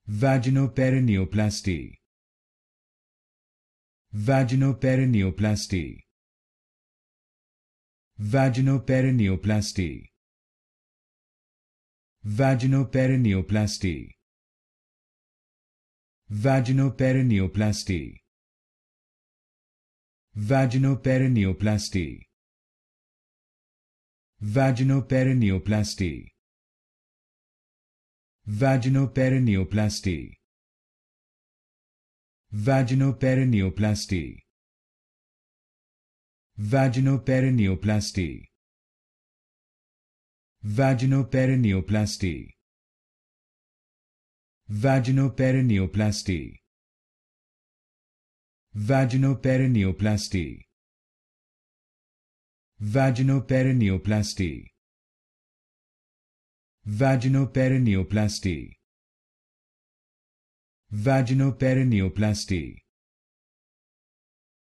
Vaginoperineoplasty. Vaginoperineoplasty. Vaginoperineoplasty. Vaginoperineoplasty. Vaginoperineoplasty. Vaginoperineoplasty. Vaginoperineoplasty. Vaginoperineoplasty. Vaginoperineoplasty. Vaginoperineoplasty. Vaginoperineoplasty. Vaginoperineoplasty. Vaginoperineoplasty. Vaginoperineoplasty. Vaginoperineoplasty. Vaginoperineoplasty.